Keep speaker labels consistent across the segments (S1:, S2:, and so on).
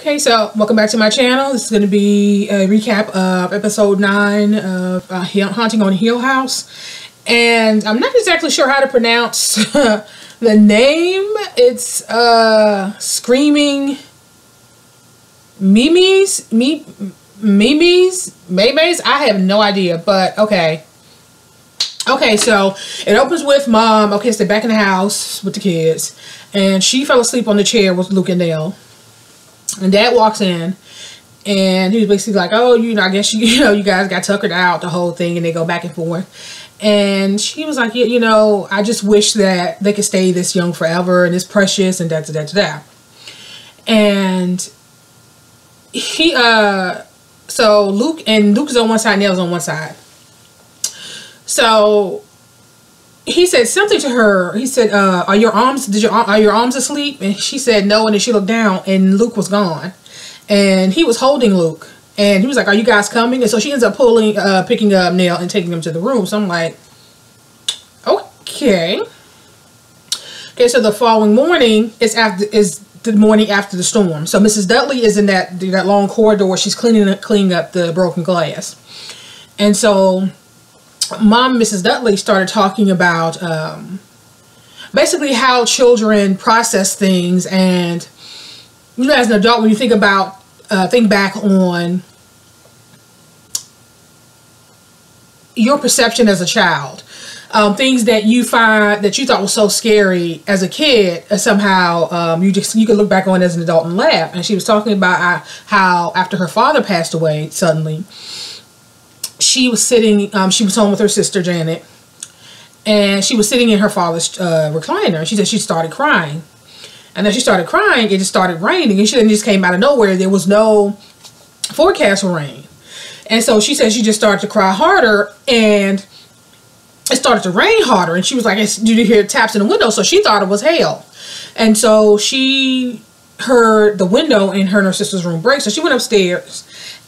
S1: Okay, so welcome back to my channel. This is going to be a recap of episode 9 of Haunting on Hill House. And I'm not exactly sure how to pronounce the name. It's Screaming Meemies? Meemies? I have no idea, but okay. Okay, so it opens with Mom. Okay, so they're back in the house with the kids. And she fell asleep on the chair with Luke and Nell. And Dad walks in, and he was basically like, oh, I guess, you guys got tuckered out, the whole thing, and they go back and forth. And she was like, yeah, I just wish that they could stay this young forever, and it's precious, and da-da-da-da-da. And so Luke is on one side, Nell's on one side. So he said something to her. He said, are your arms asleep? And she said no, and then she looked down and Luke was gone. And he was holding Luke. And he was like, are you guys coming? And so she ends up picking up Nell and taking him to the room. So I'm like, okay. Okay, so the following morning is the morning after the storm. So Mrs. Dudley is in that long corridor. She's cleaning up the broken glass. And so Mom, Mrs. Dudley, started talking about basically how children process things, and as an adult, when you think back on your perception as a child, things that you thought was so scary as a kid, somehow you could look back on as an adult and laugh. And she was talking about how after her father passed away suddenly, she was sitting, she was home with her sister Janet, and she was sitting in her father's recliner. She said she started crying, and then she started crying, it just started raining, and she just came out of nowhere. There was no forecast for rain, and so she said she just started to cry harder, and it started to rain harder, and she was like, you hear taps in the window, so she thought it was hail. And so she heard the window in her and her sister's room break, so she went upstairs.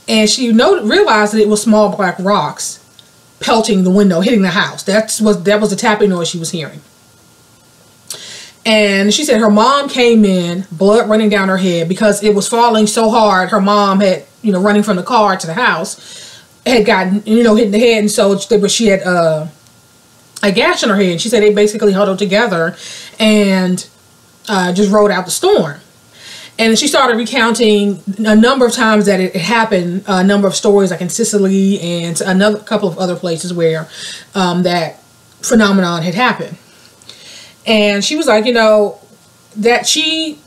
S1: And she realized that it was small black rocks pelting the window, hitting the house. That was the tapping noise she was hearing. And she said her mom came in, blood running down her head, because it was falling so hard. Her mom had, running from the car to the house, had gotten, hit in the head. And so she had a gash on her head. And she said they basically huddled together and just rode out the storm. And she started recounting a number of times that it happened, a number of stories like in Sicily and a couple of other places where that phenomenon had happened. And she was like, that she,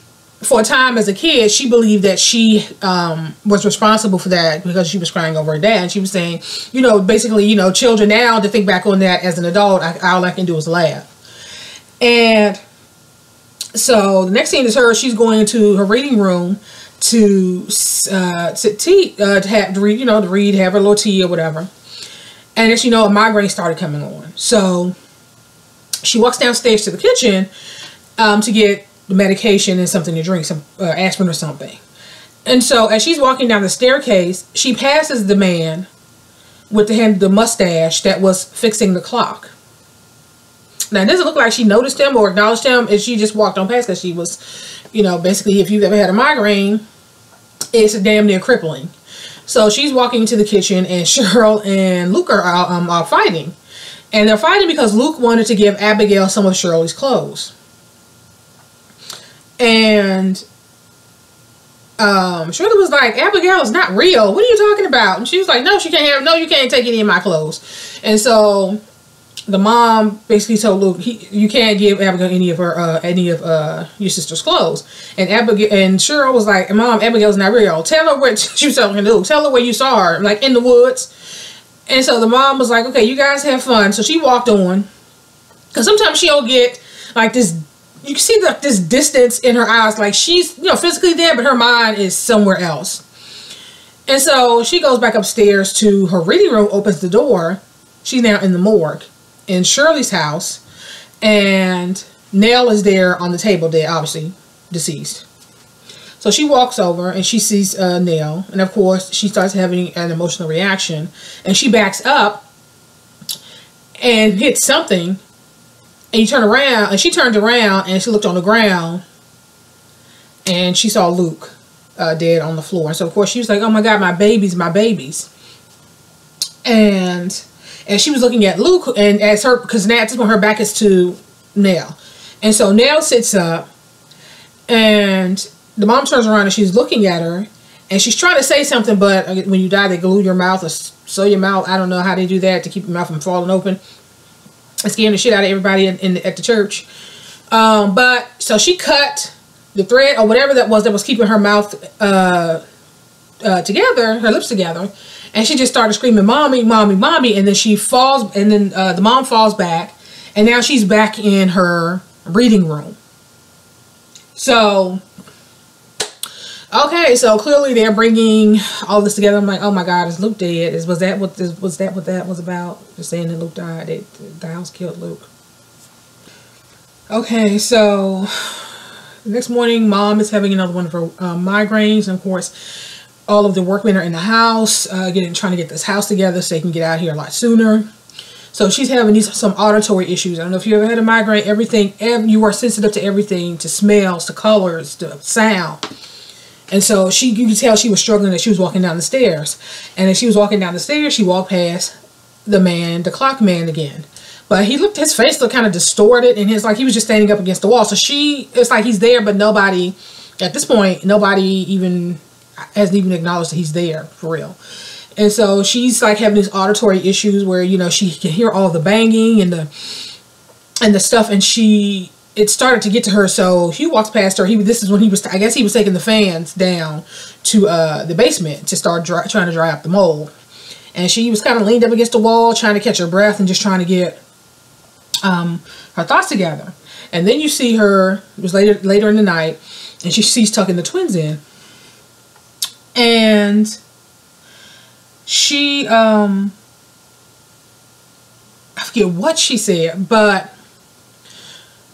S1: for a time as a kid, she believed that she was responsible for that because she was crying over her dad. And she was saying, basically, children now, to think back on that as an adult, all I can do is laugh. And so the next scene is her. She's going into her reading room to read, have her little tea or whatever. And as a migraine started coming on. So she walks downstairs to the kitchen to get the medication and something to drink, some aspirin or something. And so as she's walking down the staircase, she passes the man with the mustache that was fixing the clock. Now, it doesn't look like she noticed him or acknowledged him, and she just walked on past because she was, basically, if you've ever had a migraine, it's damn near crippling. So she's walking into the kitchen, and Cheryl and Luke are fighting. And they're fighting because Luke wanted to give Abigail some of Shirley's clothes. And Shirley was like, Abigail is not real. What are you talking about? And she was like, no, you can't take any of my clothes. And so the mom basically told Luke, you can't give Abigail any of your sister's clothes. And Cheryl was like, Mom, Abigail's not real. Tell her what she was telling Luke. Tell her where you saw her, like in the woods. And so the mom was like, okay, you guys have fun. So she walked on, because sometimes she'll get like this. You can see this distance in her eyes, like she's physically there, but her mind is somewhere else. And so she goes back upstairs to her reading room, opens the door. She's now in the morgue in Shirley's house, and Nell is there on the table, dead, obviously deceased. So she walks over and she sees Nell, and of course she starts having an emotional reaction, and she backs up and hits something, and you turn around, and she turned around and she looked on the ground, and she saw Luke dead on the floor. And so of course she was like, oh my God, my babies, my babies. And she was looking at Luke, and as her, because now at this point her back is to Nell. And so Nell sits up, and the mom turns around and she's looking at her, and she's trying to say something, but when you die they glue your mouth or sew your mouth. I don't know how they do that to keep your mouth from falling open. It's scaring the shit out of everybody at the church. But so she cut the thread or whatever that was keeping her mouth together, her lips together, and she just started screaming, "Mommy, mommy, mommy!" And then she falls, and then the mom falls back, and now she's back in her reading room. So, okay, so clearly they're bringing all this together. I'm like, oh my God, is Luke dead? Was that what that was about? Just saying that Luke died. The house killed Luke. Okay, so the next morning, Mom is having another one of her migraines, and of course, all of the workmen are in the house, trying to get this house together so they can get out here a lot sooner. So she's having some auditory issues. I don't know if you ever had a migraine. You are sensitive to everything, to smells, to colors, to sound. And so you could tell she was struggling as she was walking down the stairs. And as she was walking down the stairs, she walked past the clock man again. But his face looked kind of distorted, and he was just standing up against the wall. So it's like he's there, but nobody, at this point, nobody hasn't even acknowledged that he's there for real. And so she's like having these auditory issues where, she can hear all the banging and the stuff, and it started to get to her. So Hugh walks past her. This is when he was taking the fans down to the basement to start trying to dry up the mold. And she was kind of leaned up against the wall, trying to catch her breath and just trying to get her thoughts together. And then you see her, it was later in the night, and she sees tucking the twins in. And she, I forget what she said, but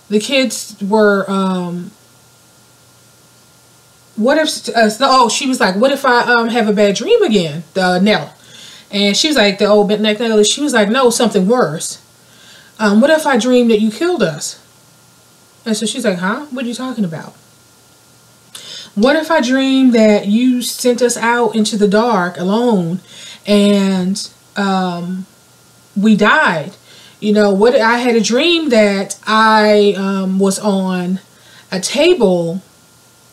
S1: the kids were, she was like, what if I have a bad dream again, Nell? And she was like, the old bent neck Nell, she was like, no, something worse. What if I dream that you killed us? And so she's like, huh? What are you talking about? What if I dream that you sent us out into the dark alone and we died? I had a dream that I was on a table,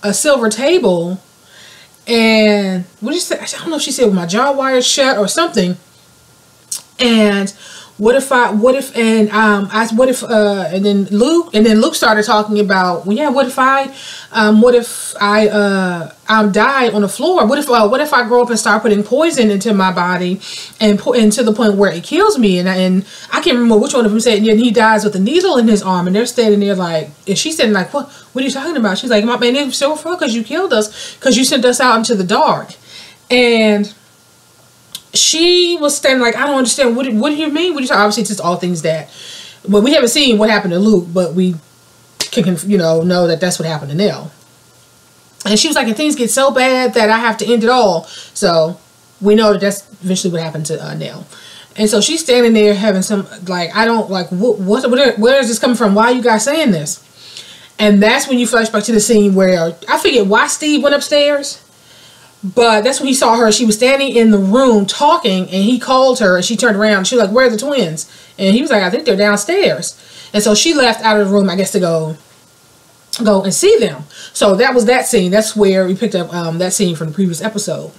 S1: a silver table, and what did she say? I don't know if she said with my jaw wired shut or something. And and then Luke started talking about, well, yeah, what if I die on the floor? What if I grow up and start putting poison into my body and to the point where it kills me? And I can't remember which one of them said, and he dies with a needle in his arm, and they're standing there like, and she said like, what are you talking about? She's like, my man, it's so far because you killed us, because you sent us out into the dark. And she was standing like, I don't understand. What do you mean? What do you talk? Obviously, it's just all things that, well, we haven't seen what happened to Luke, but we can, know that that's what happened to Nell. And she was like, and things get so bad that I have to end it all. So we know that that's eventually what happened to Nell. And so she's standing there having some, like, I don't, like, where is this coming from? Why are you guys saying this? And that's when you flash back to the scene where, I forget why Steve went upstairs. But that's when he saw her. She was standing in the room talking, and he called her, and she turned around. She was like, where are the twins? And he was like, I think they're downstairs. And so she left out of the room, I guess, to go and see them. So that was that scene. That's where we picked up that scene from the previous episode.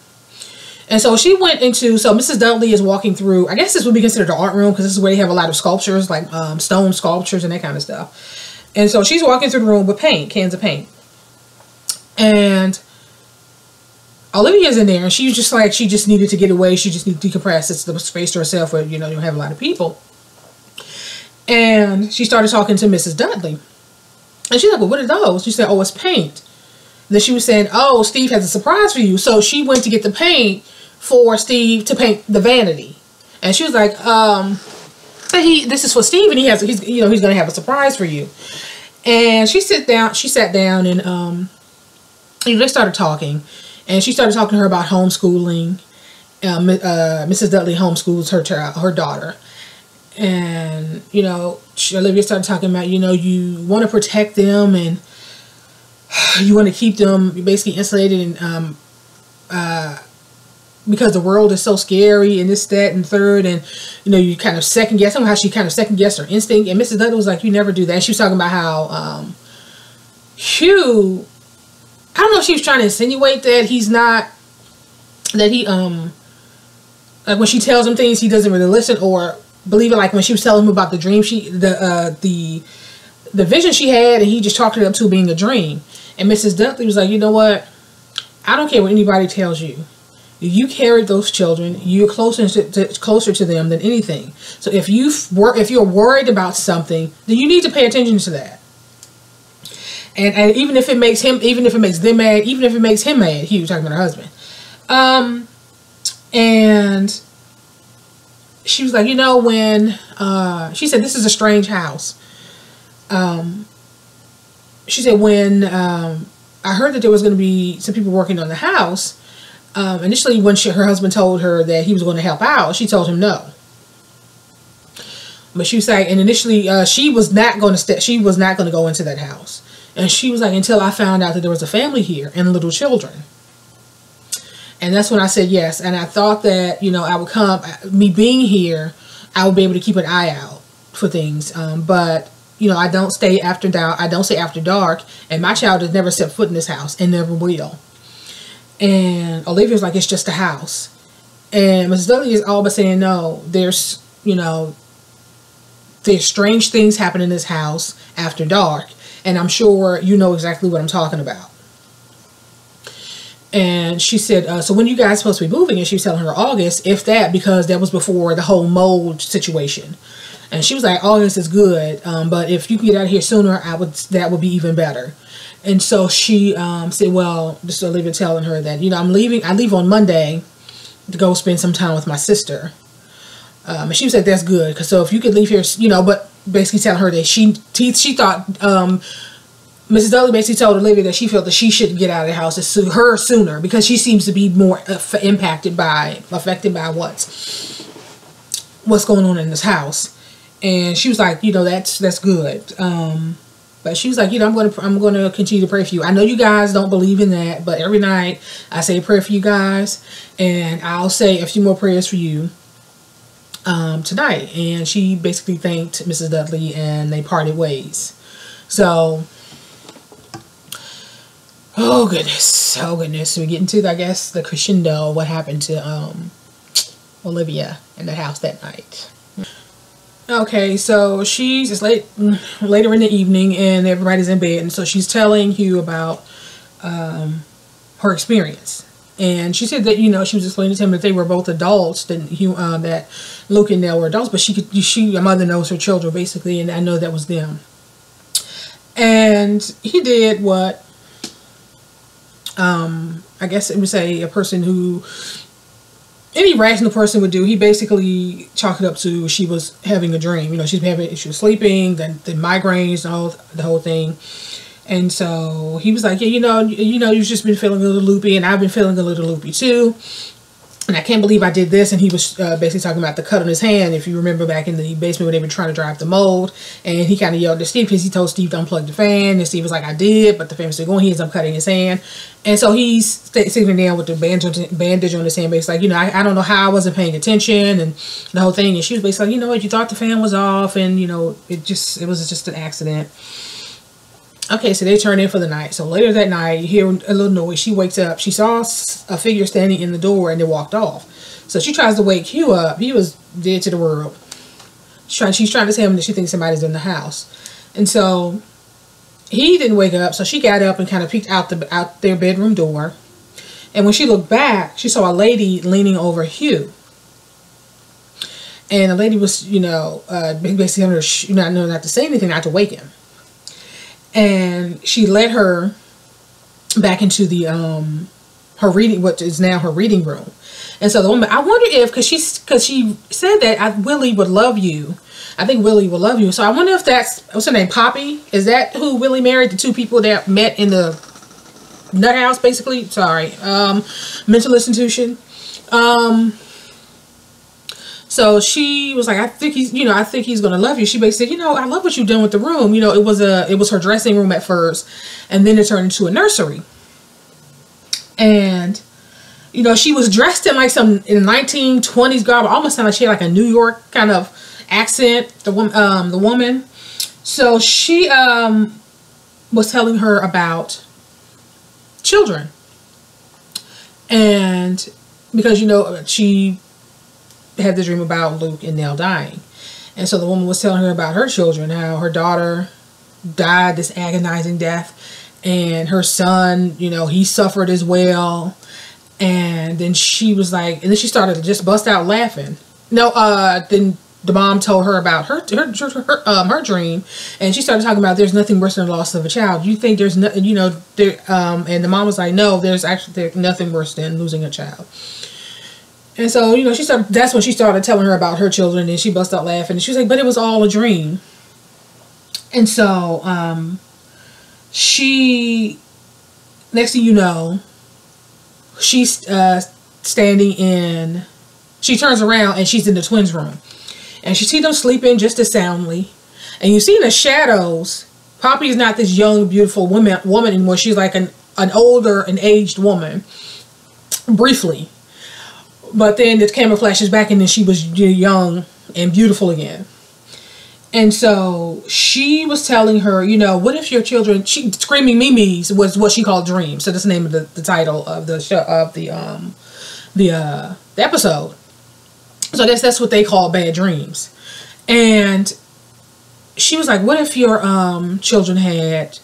S1: And so she went into, so Mrs. Dudley is walking through, I guess this would be considered the art room, because this is where they have a lot of sculptures, like stone sculptures and that kind of stuff. And so she's walking through the room with paint, cans of paint. And Olivia's in there, and she was just like, she just needed to get away. She just needed to decompress. It's the space to herself where, you don't have a lot of people. And she started talking to Mrs. Dudley. And she's like, well, what are those? She said, oh, it's paint. Then she was saying, oh, Steve has a surprise for you. So she went to get the paint for Steve to paint the vanity. And she was like, this is for Steve, and he's going to have a surprise for you. And she sat down, and they started talking. And she started talking to her about homeschooling. Mrs. Dudley homeschools her daughter. And, Olivia started talking about, you want to protect them. And you want to keep them basically insulated and because the world is so scary and this, that, and third, and you know, you kind of second guess somehow. She kind of second guessed her instinct, and Mrs. Dudley was like, you never do that. And she was talking about how Hugh, I don't know if she was trying to insinuate that he's not, that he like when she tells him things he doesn't really listen or believe it, like when she was telling him about the dream the vision she had, and he just talked it up to being a dream. And Mrs. Dudley was like, you know what, I don't care what anybody tells you. You carried those children. You're closer to them than anything. So if you're worried about something, then you need to pay attention to that. And even if it makes them mad, even if it makes him mad, Hugh talking about her husband. And she was like, you know, when she said this is a strange house. She said when I heard that there was going to be some people working on the house. Initially, when her husband told her that he was going to help out, she told him no. But she was like, and initially, she was not going to go into that house. And she was like, until I found out that there was a family here and little children. And that's when I said yes. And I thought that, you know, I would come, me being here, I would be able to keep an eye out for things. But, you know, I don't stay after dark. I don't stay after dark. And my child has never set foot in this house and never will. And Olivia's like, it's just a house. And Mrs. Dudley is all but saying, no, there's, you know, there's strange things happen in this house after dark. And I'm sure you know exactly what I'm talking about. And she said, so when you guys supposed to be moving? And she was telling her August, if that, because that was before the whole mold situation. And she was like, August is good. But if you can get out of here sooner, that would be even better. And so she said, well, just Olivia telling her that, you know, I leave on Monday to go spend some time with my sister. And she said, that's good. Because so if you could leave here, you know, but basically telling her that she thought, Mrs. Dudley basically told Olivia that she felt that she should get out of the house sooner because she seems to be more affected by what's going on in this house. And she was like, you know, that's good. But she was like, you know, I'm gonna continue to pray for you. I know you guys don't believe in that, but every night I say a prayer for you guys, and I'll say a few more prayers for you tonight. And she basically thanked Mrs. Dudley, and they parted ways. So, oh goodness, we're getting to, I guess, the crescendo of what happened to Olivia in the house that night. Okay, so she's just later in the evening, and everybody's in bed, and so she's telling Hugh about her experience. And she said that, you know, she was explaining to him that they were both adults, that Luke and Nell were adults, but a mother knows her children basically, and I know that was them. And he did what I guess it would say a person who, any rational person would do. He basically chalked it up to she was having a dream. You know, she was sleeping, then the migraines, the whole thing. And so he was like, yeah, you know, you've just been feeling a little loopy, and I've been feeling a little loopy too. And I can't believe I did this. And he was basically talking about the cut on his hand. If you remember back in the basement when they were trying to drive the mold. And he kind of yelled at Steve because he told Steve to unplug the fan. And Steve was like, I did. But the fan was still going. He ends up cutting his hand. And so he's sitting down with the bandage on his hand. Basically like, you know, I don't know how I wasn't paying attention. And the whole thing. And she was basically like, you know what, you thought the fan was off. And, you know, it was just an accident. Okay, so they turn in for the night. So later that night, you hear a little noise. She wakes up. She saw a figure standing in the door, and they walked off. So she tries to wake Hugh up. He was dead to the world. She's trying to tell him that she thinks somebody's in the house. And so he didn't wake up. So she got up and kind of peeked out their bedroom door. And when she looked back, she saw a lady leaning over Hugh. And the lady was, you know, basically telling her, you know, not to say anything, not to wake him. And she led her back into the her reading, what is now her reading room. And so the woman, I wonder if, because she said that Willie would love you. I think Willie will love you. So I wonder if that's, what's her name, Poppy? Is that who Willie married? The two people that met in the nut house, basically. Sorry, mental institution. So she was like, I think he's going to love you. She basically said, I love what you've done with the room. It was her dressing room at first, and then it turned into a nursery. And, she was dressed in like some in 1920s garb. It almost sounded like she had like a New York kind of accent, the woman. So she was telling her about children. And because, she had the dream about Luke and Nell dying. And so the woman was telling her about her children, how her daughter died this agonizing death, and her son, he suffered as well. And then she was like, and then she started to just bust out laughing. Then the mom told her about her dream, and she started talking about there's nothing worse than the loss of a child. You think there's nothing, and the mom was like, no, there's nothing worse than losing a child. And so, that's when she started telling her about her children, and she bust out laughing. And she was like, but it was all a dream. And so, next thing you know, she's she turns around and she's in the twins' room. And she sees them sleeping just as soundly. And you see in the shadows, Poppy is not this young, beautiful woman anymore. She's like an older and aged woman, briefly. But then the camera flashes back and then she was young and beautiful again. And so she was telling her, what if your children, Screaming Meemies was what she called dreams. So that's the name of the title of the show, of the episode. So I guess that's what they call bad dreams. And she was like, what if your children had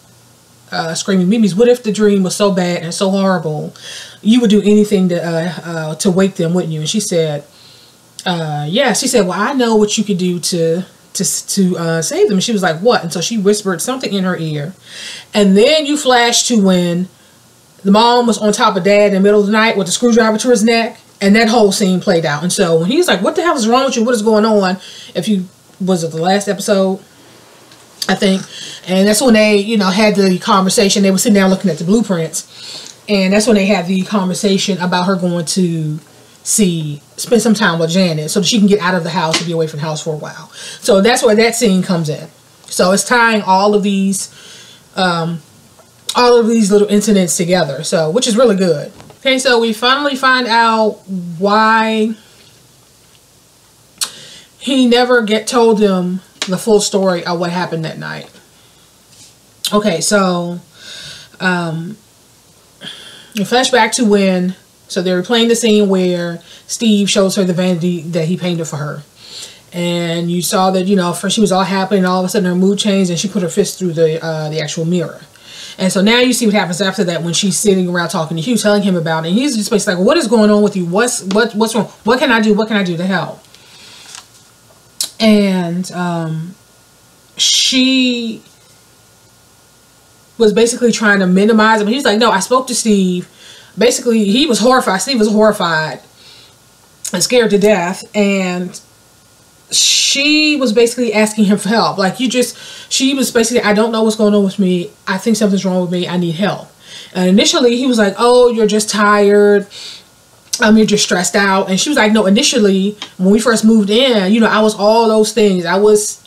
S1: Screaming Meemies? What if the dream was so bad and so horrible, you would do anything to wake them, wouldn't you? And she said, yeah. She said, well, I know what you could do to save them. And she was like, what? And so she whispered something in her ear. And then you flash to when the mom was on top of Dad in the middle of the night with the screwdriver to his neck. And that whole scene played out. And so when he's like, what the hell is wrong with you? What is going on? Was it the last episode? I think. And that's when they, had the conversation. They were sitting down looking at the blueprints. And that's when they had the conversation about her going to spend some time with Janet so that she can get out of the house and be away from the house for a while. So that's where that scene comes in. So it's tying all of these little incidents together. So, which is really good. Okay, so we finally find out why he never told them the full story of what happened that night. Okay, so we flash back to when, so they were playing the scene where Steve shows her the vanity that he painted for her. And you saw that, first she was all happy and all of a sudden her mood changed and she put her fist through the actual mirror. And so now you see what happens after that when she's sitting around talking to Hugh, telling him about it. And he's just basically like, what is going on with you? What's wrong? What can I do? What can I do to help? And she was basically trying to minimize it. But he's like, no, I spoke to Steve. Basically, he was horrified. Steve was horrified and scared to death. And she was basically asking him for help. Like, she was basically, I don't know what's going on with me. I think something's wrong with me. I need help. And initially, he was like, oh, you're just tired. You're just stressed out. And she was like, no, initially, when we first moved in, I was all those things. I was,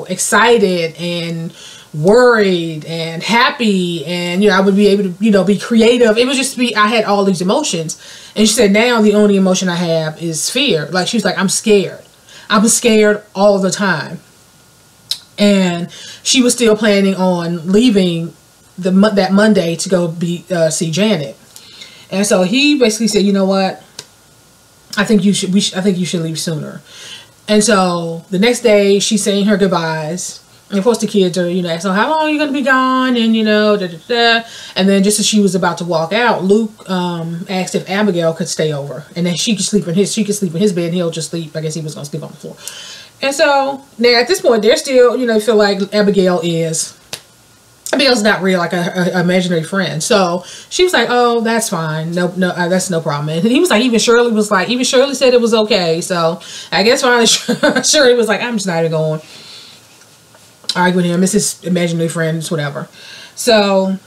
S1: excited and worried and happy. And, I would be able to, be creative. It was just I had all these emotions. And she said, now the only emotion I have is fear. Like, she was like, I'm scared. I'm scared all the time. And she was still planning on leaving that Monday to go see Janet. And so he basically said, you know what? I think you should leave sooner. And so the next day she's saying her goodbyes. And of course the kids are, asking, how long are you going to be gone? And, And then just as she was about to walk out, Luke asked if Abigail could stay over. And then she could sleep in his bed and he'll just sleep. I guess he was going to sleep on the floor. And so now at this point, they're still, feel like Abigail's not real, like a imaginary friend. So she was like, oh, that's fine. No, that's no problem. And he was like, even Shirley said it was okay. So I guess finally Shirley was like, I'm just not even going. Arguing him, it's his imaginary friends, whatever. So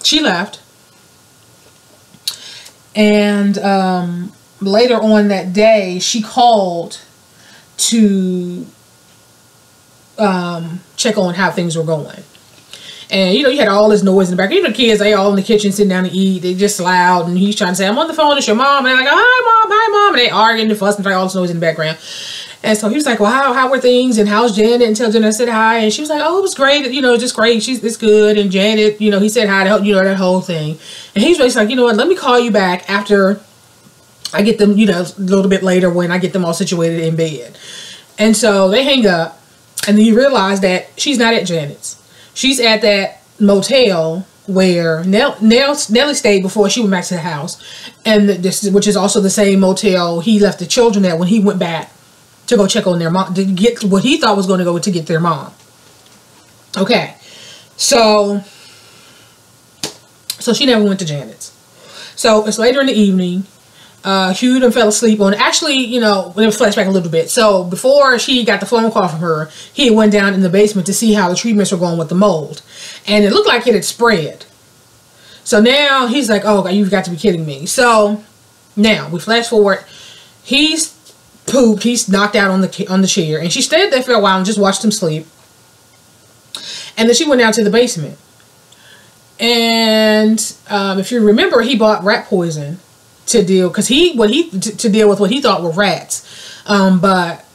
S1: she left. And later on that day, she called to check on how things were going. And, you know, you had all this noise in the back. Even the kids, they all in the kitchen sitting down to eat. They just loud. And he's trying to say, I'm on the phone. It's your mom. And they're like, hi, mom. Hi, mom. And they arguing and fussing and all this noise in the background. And so he was like, well, how were things? And how's Janet? And tell Janet I said hi. And she was like, oh, it was great. You know, just great. It's good. And Janet, you know, he said hi to, you know, that whole thing. And he's basically like, you know what, let me call you back after I get them, you know, a little bit later when I get them all situated in bed. And so they hang up. And then you realize that she's not at Janet's. She's at that motel where Nellie stayed before she went back to the house, and which is also the same motel he left the children at when he went back to go check on their mom, to get what he thought was going to go to get their mom. Okay, so she never went to Janet's. So it's later in the evening. Hugh done fell asleep on. Actually, you know, let me flash back a little bit. So before she got the phone call from her, he went down in the basement to see how the treatments were going with the mold, and it looked like it had spread. So now he's like, "Oh, you've got to be kidding me!" So now we flash forward. He's pooped. He's knocked out on the chair, and she stayed there for a while and just watched him sleep. And then she went down to the basement, and if you remember, he bought rat poison to deal, because to deal with what he thought were rats, but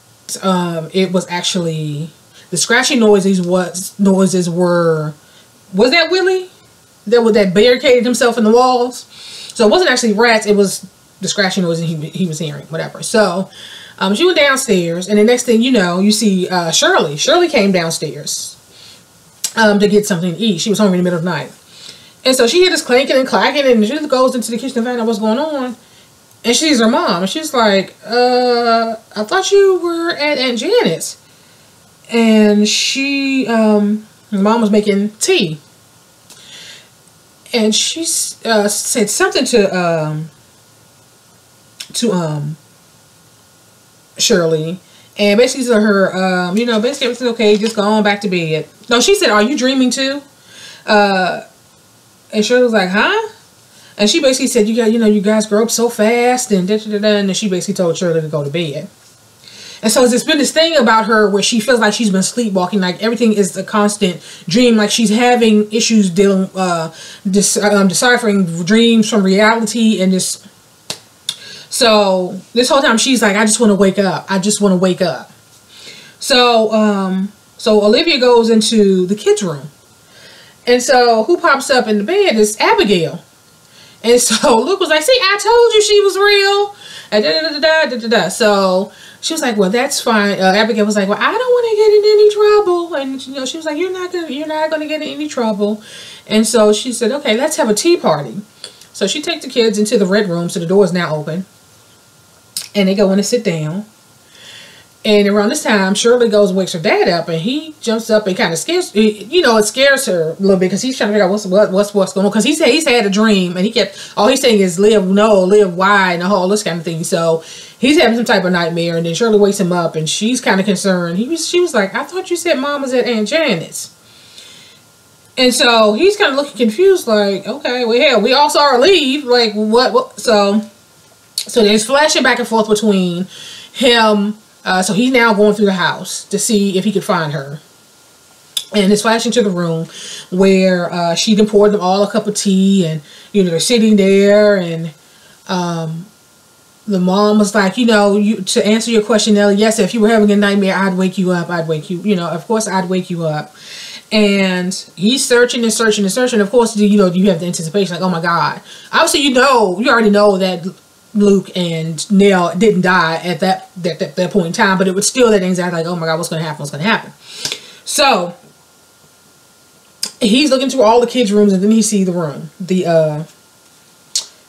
S1: it was actually the scratching noises. Was that Willie that barricaded himself in the walls? So it wasn't actually rats, it was the scratching noises he was hearing, whatever. So she went downstairs, and the next thing you know, you see Shirley came downstairs to get something to eat. She was hungry in the middle of the night. And so she hears this clanking and clacking, and she goes into the kitchen to find out what's going on. And she sees her mom, and she's like, I thought you were at Aunt Janet's. And she, her mom was making tea. And she said something to Shirley. And basically said her, you know, basically everything's okay, just go on back to bed. No, she said, are you dreaming too? And Shirley was like, huh? And she basically said, you guys grow up so fast, and and then she basically told Shirley to go to bed. And so it's been this thing about her where she feels like she's been sleepwalking, like everything is a constant dream, like she's having issues dealing, deciphering dreams from reality, and just, so this whole time she's like, I just want to wake up. I just want to wake up. So, so Olivia goes into the kids' room. And so who pops up in the bed is Abigail. And so Luke was like, see, I told you she was real. And so she was like, well, that's fine. Abigail was like, well, I don't want to get in any trouble. And, you know, she was like, you're not going to get in any trouble. And so she said, okay, let's have a tea party. So she takes the kids into the red room. So the door is now open. And they go in and sit down. And around this time, Shirley goes and wakes her dad up, and he jumps up and kind of scares, you know, it scares her a little bit, because he's trying to figure out what's going on, because he's had a dream, and all he's saying is live why, and all this kind of thing. So he's having some type of nightmare, and then Shirley wakes him up, and she's kind of concerned. She was like, I thought you said Mom was at Aunt Janet's. And so he's kind of looking confused, like, okay, well, hell, we all saw her leave, like, what? So there's flashing back and forth between him. So he's now going through the house to see if he could find her. And it's flashing to the room where she done poured them all a cup of tea, and, you know, they're sitting there, and the mom was like, you know, to answer your question, Nellie, yes, if you were having a nightmare, I'd wake you up. I'd wake you, you know, of course I'd wake you up. And he's searching and searching and searching. Of course, you know, you have the anticipation, like, oh my God. Obviously, you already know that Luke and Nell didn't die at that point in time, but it was still that anxiety, like, oh my God, what's going to happen? What's going to happen? So he's looking through all the kids' rooms, and then he sees the room, the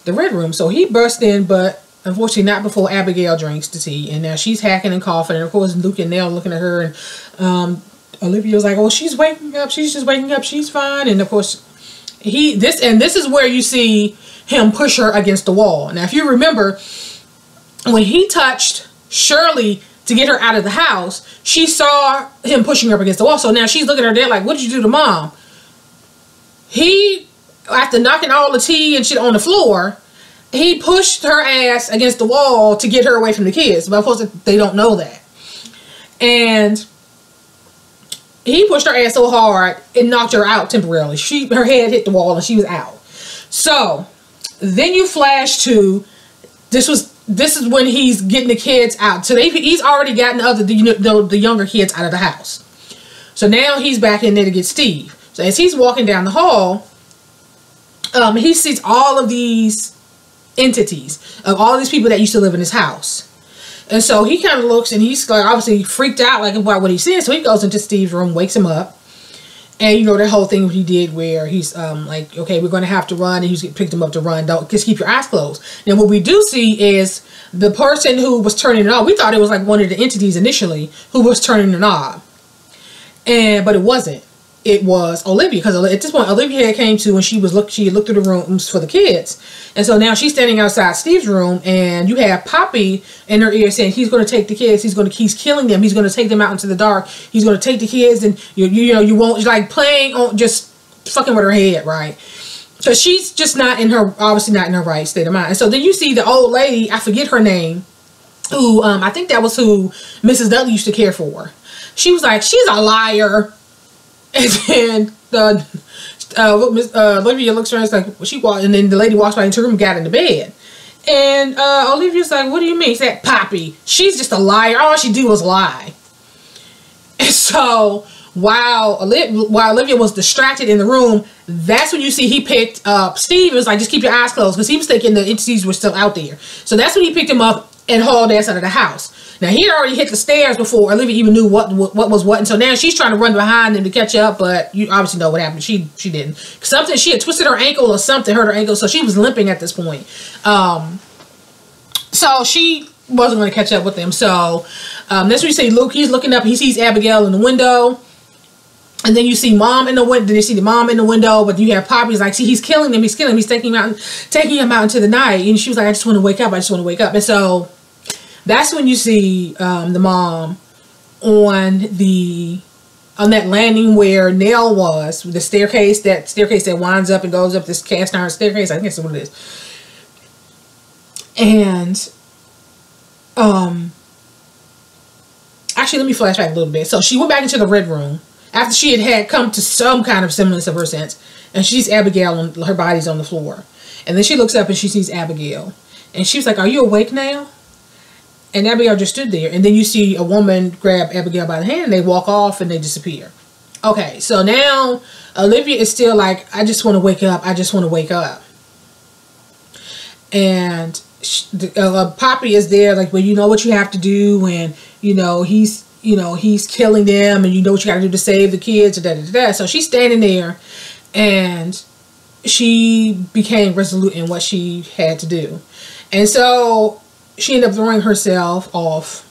S1: red room. So he burst in, but unfortunately not before Abigail drinks the tea, and now she's hacking and coughing, and of course Luke and Nell looking at her, and Olivia was like, oh, she's waking up, she's just waking up, she's fine. And of course this is where you see him push her against the wall. Now, if you remember, when he touched Shirley to get her out of the house, she saw him pushing her up against the wall. So now she's looking at her dad like, what did you do to Mom? He, after knocking all the tea and shit on the floor, he pushed her ass against the wall to get her away from the kids. But of course, they don't know that. And he pushed her ass so hard, it knocked her out temporarily. Her head hit the wall and she was out. So then you flash to, this is when he's getting the kids out. So he's already gotten the younger kids out of the house. So now he's back in there to get Steve. So as he's walking down the hall, he sees all of these entities of all these people that used to live in his house. And so he kind of looks and he's like obviously freaked out like about what he's seeing. So he goes into Steve's room, wakes him up. And you know that whole thing he did where he's like, okay, we're going to have to run. And he's picked him up to run. Don't just keep your eyes closed. Now what we do see is the person who was turning it on. We thought it was like one of the entities initially who was turning the knob. But it wasn't. It was Olivia, because at this point Olivia came to and she looked through the rooms for the kids, and so now she's standing outside Steve's room, and you have Poppy in her ear saying he's going to take the kids, he's killing them, he's going to take them out into the dark, he's going to take the kids, and you won't, like playing on, just fucking with her head, right? So she's just obviously not in her right state of mind. And so then you see the old lady, I forget her name, who I think that was who Mrs. Dudley used to care for. She was like, she's a liar. And then Olivia looks around, and like, and then the lady walks by into the room and got into bed. And Olivia's like, what do you mean? She said, Poppy, she's just a liar. All she do is lie. And so while Olivia was distracted in the room, that's when you see he picked up Steve. It was like, just keep your eyes closed, because he was thinking the entities were still out there. So that's when he picked him up and hauled ass out of the house. Now, he had already hit the stairs before Olivia even knew what was what. And so now she's trying to run behind him to catch up, but you obviously know what happened. She didn't. She had twisted her ankle or something, hurt her ankle, so she was limping at this point. So she wasn't going to catch up with them. So that's when you see Luke, he's looking up, he sees Abigail in the window. And then you see Mom in the window. Then you see the mom in the window, but you have Poppy's like, see, he's killing them. He's killing them. He's taking him out into the night. And she was like, I just want to wake up. I just want to wake up. And so that's when you see the mom on that landing where Nell was, the staircase, that winds up and goes up this cast iron staircase. I think that's what it is. And actually, let me flash back a little bit. So she went back into the red room after she had come to some kind of semblance of her sense, and she sees Abigail, and her body's on the floor. And then she looks up and she sees Abigail, and she was like, are you awake now? And Abigail just stood there. And then you see a woman grab Abigail by the hand, and they walk off and they disappear. Okay, so now Olivia is still like, I just want to wake up. I just want to wake up. And Poppy is there like, well, you know what you have to do, and he's killing them, and you know what you got to do to save the kids, da, da, da, da. So she's standing there, and she became resolute in what she had to do. And so she ended up throwing herself off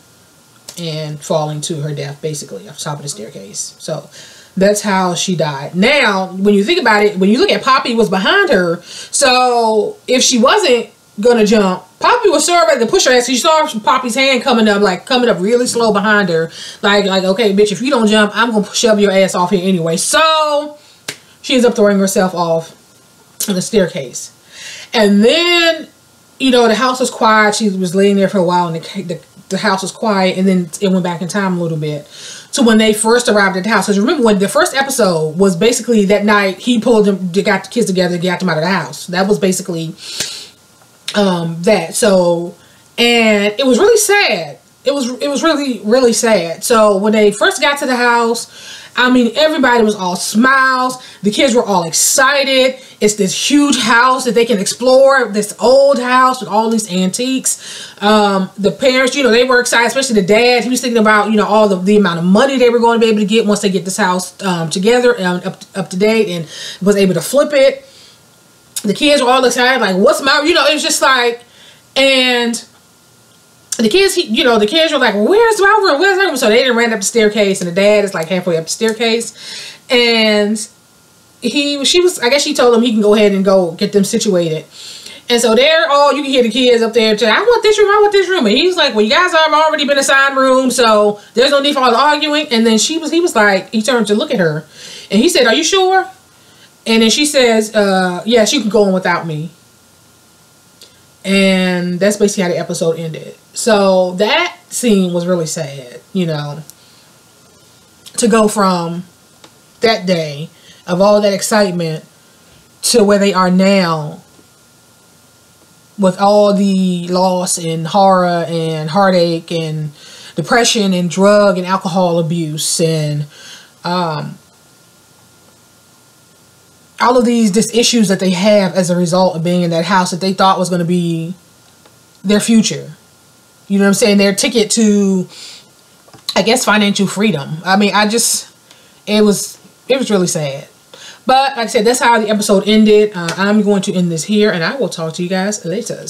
S1: and falling to her death, basically, off the top of the staircase. So that's how she died. Now, when you think about it, when you look at Poppy was behind her, so if she wasn't gonna jump, Poppy was sort of ready to push her ass. You saw Poppy's hand coming up really slow behind her, like okay, bitch, if you don't jump, I'm gonna shove your ass off here anyway. So she ends up throwing herself off the staircase. And then, the house was quiet. She was laying there for a while, and the house was quiet, and then it went back in time a little bit to when they first arrived at the house. Because remember, when the first episode was basically that night, he got the kids together, got them out of the house. That was basically that. So, and it was really sad. It was really, really sad. So when they first got to the house, I mean, everybody was all smiles. The kids were all excited. It's this huge house that they can explore, this old house with all these antiques. The parents, they were excited, especially the dad. He was thinking about, all the amount of money they were going to be able to get once they get this house together and up to date, and was able to flip it. The kids were all excited, like, what's my, it was just like, and the kids, the kids were like, where's my room? Where's my room? So they didn't ran up the staircase, and the dad is like halfway up the staircase, and I guess she told him he can go ahead and go get them situated. And so you can hear the kids up there I want this room, I want this room. And he's like, well, you guys have already been assigned rooms, so there's no need for all the arguing. And then he was like, he turned to look at her, and he said, are you sure? And then she says, yes, you can go on without me. And that's basically how the episode ended. So that scene was really sad, to go from that day of all that excitement to where they are now with all the loss and horror and heartache and depression and drug and alcohol abuse and all of these issues that they have as a result of being in that house that they thought was going to be their future. You know what I'm saying? Their ticket to, I guess, financial freedom. I mean, it was really sad. But like I said, that's how the episode ended. I'm going to end this here, and I will talk to you guys later.